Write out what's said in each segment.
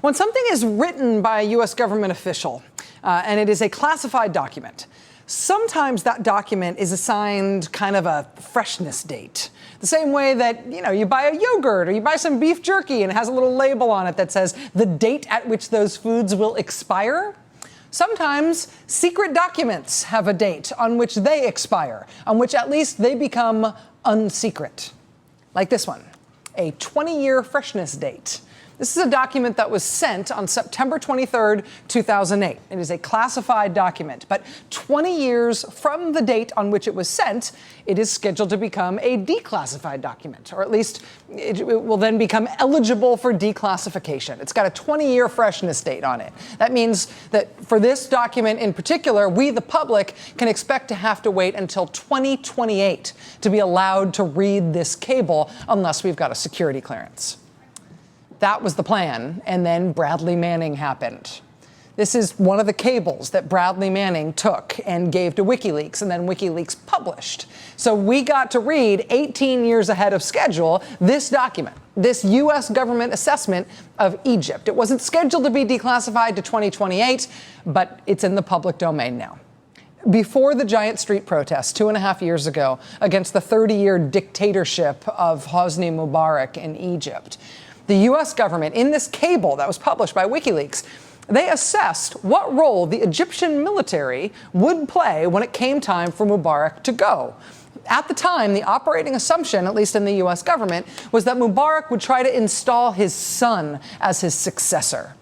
When something is written by a U.S. government official and it is a classified document, sometimes that document is assigned kind of a freshness date. The same way that, you buy a yogurt or you buy some beef jerky and it has a little label on it that says the date at which those foods will expire. Sometimes secret documents have a date on which they expire, on which at least they become unsecret. Like this one, a 20-year freshness date. This is a document that was sent on September 23rd, 2008. It is a classified document, but 20 years from the date on which it was sent, it is scheduled to become a declassified document, or at least it will then become eligible for declassification. It's got a 20-year freshness date on it. That means that for this document in particular, we, the public, can expect to have to wait until 2028 to be allowed to read this cable unless we've got a security clearance. That was the plan, and then Bradley Manning happened. This is one of the cables that Bradley Manning took and gave to WikiLeaks, and then WikiLeaks published. So we got to read 18 years ahead of schedule this document, this U.S. government assessment of Egypt. It wasn't scheduled to be declassified to 2028, but it's in the public domain now. Before the giant street protests 2.5 years ago against the 30-year dictatorship of Hosni Mubarak in Egypt, the U.S. government, in this cable that was published by WikiLeaks, they assessed what role the Egyptian military would play when it came time for Mubarak to go. At the time, the operating assumption, at least in the U.S. government, was that Mubarak would try to install his son as his successor.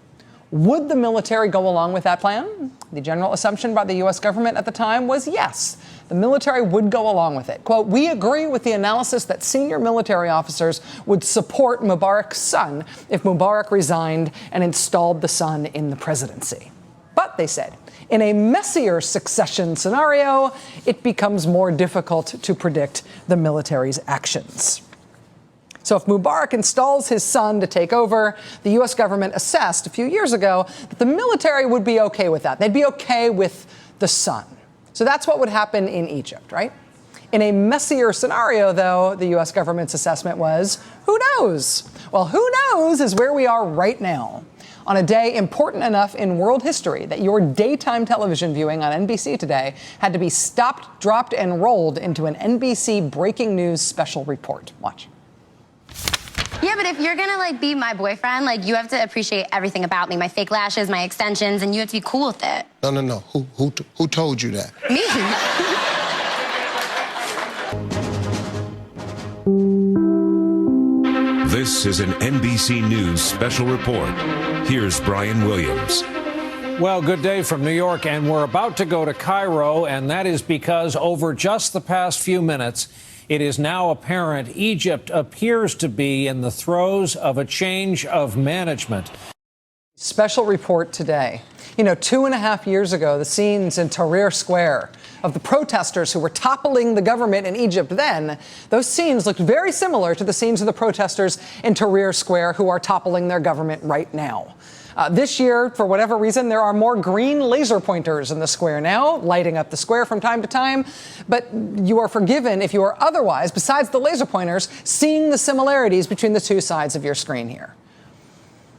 Would the military go along with that plan? The general assumption by the U.S. government at the time was yes. The military would go along with it. Quote, "We agree with the analysis that senior military officers would support Mubarak's son if Mubarak resigned and installed the son in the presidency." But, they said, in a messier succession scenario, it becomes more difficult to predict the military's actions. So if Mubarak installs his son to take over, the U.S. government assessed a few years ago that the military would be okay with that. They'd be okay with the son. So that's what would happen in Egypt, right? In a messier scenario, though, the U.S. government's assessment was, who knows? Well, who knows is where we are right now. On a day important enough in world history that your daytime television viewing on NBC today had to be stopped, dropped, and rolled into an NBC breaking news special report. Watch. Yeah, but if you're gonna be my boyfriend, you have to appreciate everything about me, my fake lashes, my extensions, and you have to be cool with it. No. Who told you that? Me. This is an NBC News special report. Here's Brian Williams. Well, good day from New York, and we're about to go to Cairo, and that is because over just the past few minutes, it is now apparent Egypt appears to be in the throes of a change of management. Special report today. 2.5 years ago, the scenes in Tahrir Square of the protesters who were toppling the government in Egypt then, those scenes looked very similar to the scenes of the protesters in Tahrir Square who are toppling their government right now. This year, for whatever reason, there are more green laser pointers in the square now, lighting up the square from time to time. But you are forgiven if you are otherwise, besides the laser pointers, seeing the similarities between the two sides of your screen here.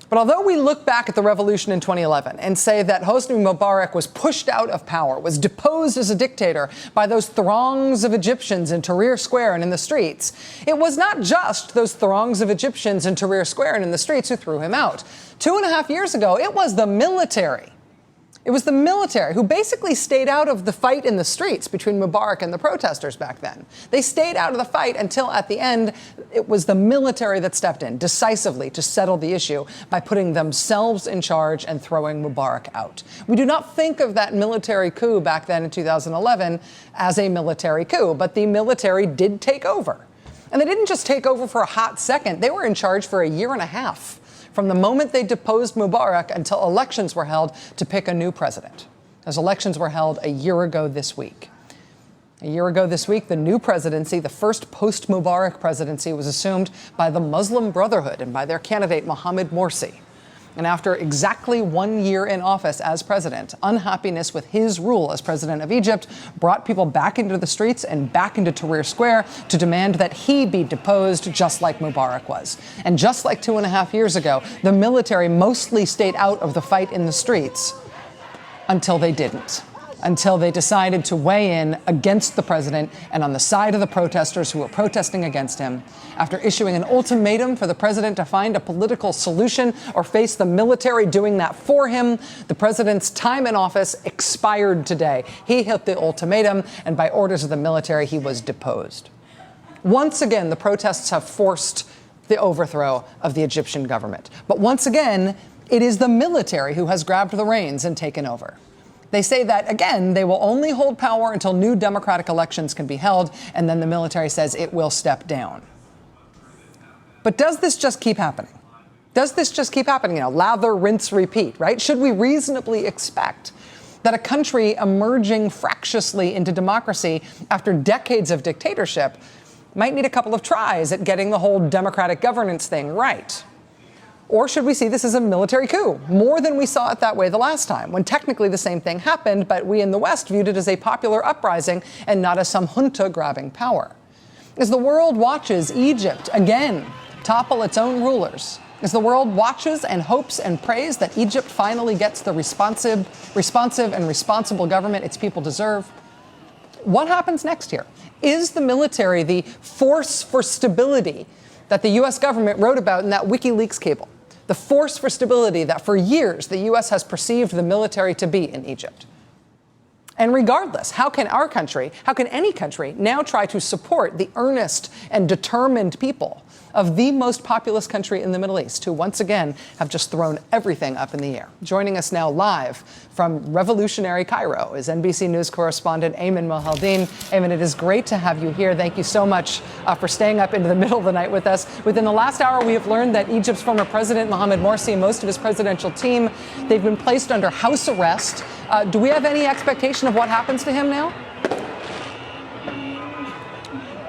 But although we look back at the revolution in 2011 and say that Hosni Mubarak was pushed out of power, was deposed as a dictator by those throngs of Egyptians in Tahrir Square and in the streets, it was not just those throngs of Egyptians in Tahrir Square and in the streets who threw him out. 2.5 years ago, it was the military. It was the military who basically stayed out of the fight in the streets between Mubarak and the protesters back then. They stayed out of the fight until at the end, it was the military that stepped in decisively to settle the issue by putting themselves in charge and throwing Mubarak out. We do not think of that military coup back then in 2011 as a military coup, but the military did take over. And they didn't just take over for a hot second. They were in charge for 1.5 years. From the moment they deposed Mubarak until elections were held to pick a new president. Those elections were held a year ago this week. A year ago this week, the new presidency, the first post-Mubarak presidency, was assumed by the Muslim Brotherhood and by their candidate, Mohamed Morsi. And after exactly 1 year in office as president, unhappiness with his rule as president of Egypt brought people back into the streets and back into Tahrir Square to demand that he be deposed, just like Mubarak was. And just like 2.5 years ago, the military mostly stayed out of the fight in the streets until they didn't. Until they decided to weigh in against the president and on the side of the protesters who were protesting against him. After issuing an ultimatum for the president to find a political solution or face the military doing that for him, the president's time in office expired today. He hit the ultimatum, and by orders of the military, he was deposed. Once again, the protests have forced the overthrow of the Egyptian government. But once again, it is the military who has grabbed the reins and taken over. They say that, again, they will only hold power until new democratic elections can be held, and then the military says it will step down. But does this just keep happening? Does this just keep happening? Lather, rinse, repeat, right? Should we reasonably expect that a country emerging fractiously into democracy after decades of dictatorship might need a couple of tries at getting the whole democratic governance thing right? Or should we see this as a military coup, more than we saw it that way the last time, when technically the same thing happened, but we in the West viewed it as a popular uprising and not as some junta grabbing power? As the world watches Egypt again topple its own rulers, as the world watches and hopes and prays that Egypt finally gets the responsive and responsible government its people deserve, what happens next here? Is the military the force for stability that the U.S. government wrote about in that WikiLeaks cable? The force for stability that for years the U.S. has perceived the military to be in Egypt. And regardless, how can any country now try to support the earnest and determined people of the most populous country in the Middle East, who once again have just thrown everything up in the air? Joining us now live from revolutionary Cairo is NBC News correspondent Ayman Mohyeldin. Ayman, it is great to have you here. Thank you so much for staying up into the middle of the night with us. Within the last hour, we have learned that Egypt's former president, Mohamed Morsi, and most of his presidential team, they've been placed under house arrest. Do we have any expectation of what happens to him now?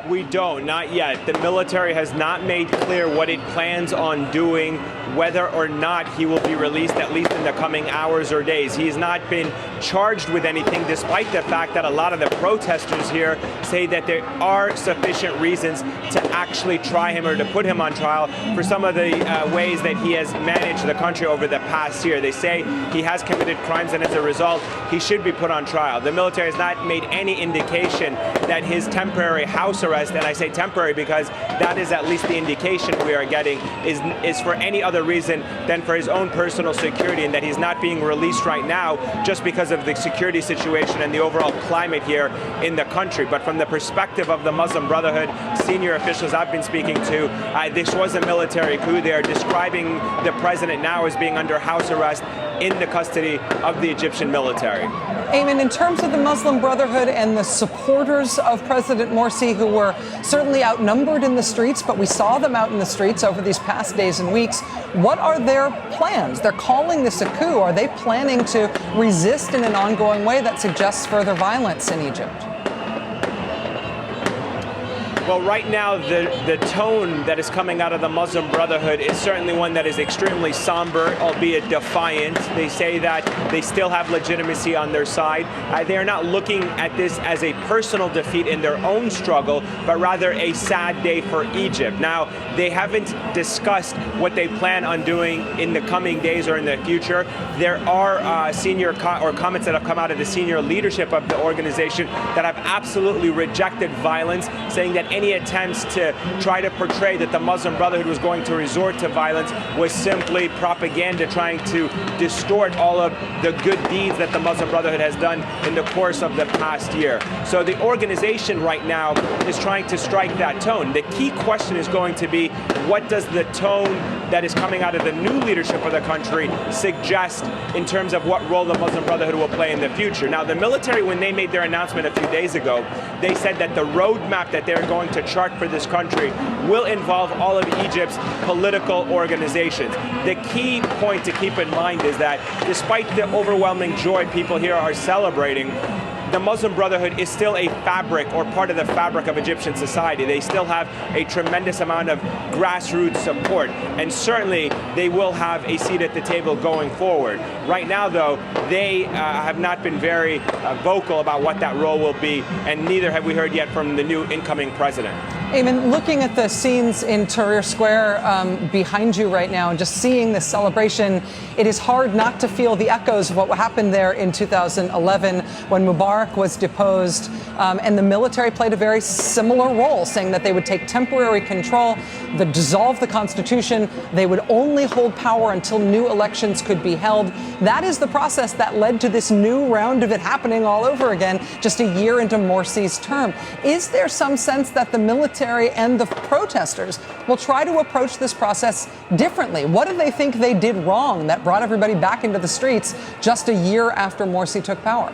We don't, not yet. The military has not made clear what it plans on doing, whether or not he will be released, at least in the coming hours or days. He has not been charged with anything, despite the fact that a lot of the protesters here say that there are sufficient reasons to actually try him or to put him on trial for some of the ways that he has managed the country over the past year. They say he has committed crimes, and as a result, he should be put on trial. The military has not made any indication that his temporary house arrest, and I say temporary because that is at least the indication we are getting, is for any other reason than for his own personal security, and that he's not being released right now just because of the security situation and the overall climate here in the country. But from the perspective of the Muslim Brotherhood, senior officials I've been speaking to, this was a military coup. They are describing the president now as being under house arrest in the custody of the Egyptian military. Ayman, in terms of the Muslim Brotherhood and the supporters of President Morsi, who were certainly outnumbered in the streets, but we saw them out in the streets over these past days and weeks, what are their plans? They're calling this a coup. Are they planning to resist in an ongoing way that suggests further violence in Egypt? Well, right now, the tone that is coming out of the Muslim Brotherhood is certainly one that is extremely somber, albeit defiant. They say that they still have legitimacy on their side. They are not looking at this as a personal defeat in their own struggle, but rather a sad day for Egypt. Now, they haven't discussed what they plan on doing in the coming days or in the future. There are comments that have come out of the senior leadership of the organization that have absolutely rejected violence, saying that any attempts to try to portray that the Muslim Brotherhood was going to resort to violence was simply propaganda, trying to distort all of the good deeds that the Muslim Brotherhood has done in the course of the past year. So the organization right now is trying to strike that tone. The key question is going to be, what does the tone that is coming out of the new leadership of the country suggest in terms of what role the Muslim Brotherhood will play in the future? Now, the military, when they made their announcement a few days ago, they said that the roadmap that they're going to chart for this country will involve all of Egypt's political organizations. The key point to keep in mind is that despite the overwhelming joy people here are celebrating, the Muslim Brotherhood is still a fabric or part of the fabric of Egyptian society. They still have a tremendous amount of grassroots support, and certainly they will have a seat at the table going forward. Right now, though, they have not been very vocal about what that role will be, and neither have we heard yet from the new incoming president. Ayman, looking at the scenes in Tahrir Square behind you right now and just seeing this celebration, it is hard not to feel the echoes of what happened there in 2011 when Mubarak was deposed, and the military played a very similar role, saying that they would take temporary control, dissolve the constitution, they would only hold power until new elections could be held. That is the process that led to this new round of it happening all over again just a year into Morsi's term. Is there some sense that the military and the protesters will try to approach this process differently? What do they think they did wrong that brought everybody back into the streets just a year after Morsi took power?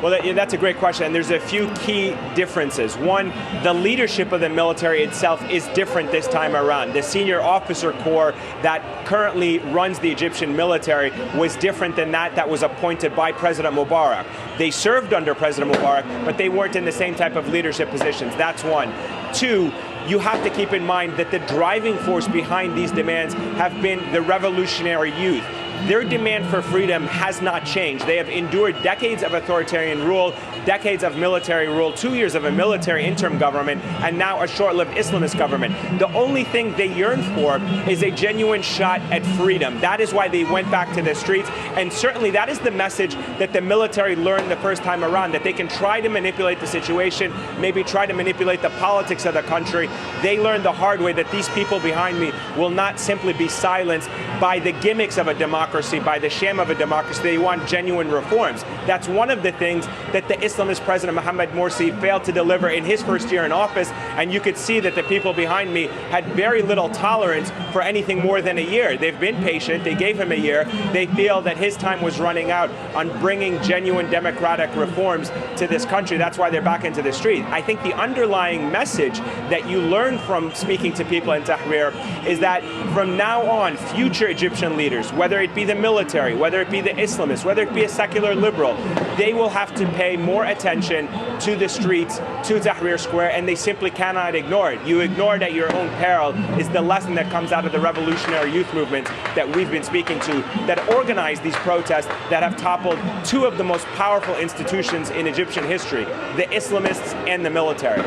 Well, that's a great question, and there's a few key differences. One, the leadership of the military itself is different this time around. The senior officer corps that currently runs the Egyptian military was different than that was appointed by President Mubarak. They served under President Mubarak, but they weren't in the same type of leadership positions. That's one. Two, you have to keep in mind that the driving force behind these demands have been the revolutionary youth. Their demand for freedom has not changed. They have endured decades of authoritarian rule, decades of military rule, 2 years of a military interim government, and now a short-lived Islamist government. The only thing they yearn for is a genuine shot at freedom. That is why they went back to the streets, and certainly that is the message that the military learned the first time around, that they can try to manipulate the situation, maybe try to manipulate the politics of the country. They learned the hard way that these people behind me will not simply be silenced by the gimmicks of a democracy, by the sham of a democracy. They want genuine reforms. That's one of the things that the Islamist President Mohamed Morsi failed to deliver in his first year in office, and you could see that the people behind me had very little tolerance for anything more than a year. They've been patient. They gave him a year. They feel that his time was running out on bringing genuine democratic reforms to this country. That's why they're back into the street. I think the underlying message that you learn from speaking to people in Tahrir is that from now on, future Egyptian leaders, whether it be the military, whether it be the Islamists, whether it be a secular liberal, they will have to pay more attention to the streets, to Tahrir Square, and they simply cannot ignore it. You ignore it at your own peril is the lesson that comes out of the revolutionary youth movements that we've been speaking to, that organize these protests that have toppled two of the most powerful institutions in Egyptian history, the Islamists and the military.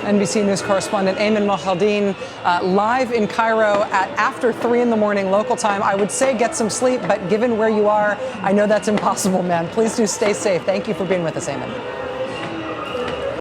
NBC News correspondent Ayman Mohyeldin live in Cairo at after 3 in the morning local time. I would say get some sleep, but given where you are, I know that's impossible, man. Please do stay safe. Thank you for being with us, Ayman.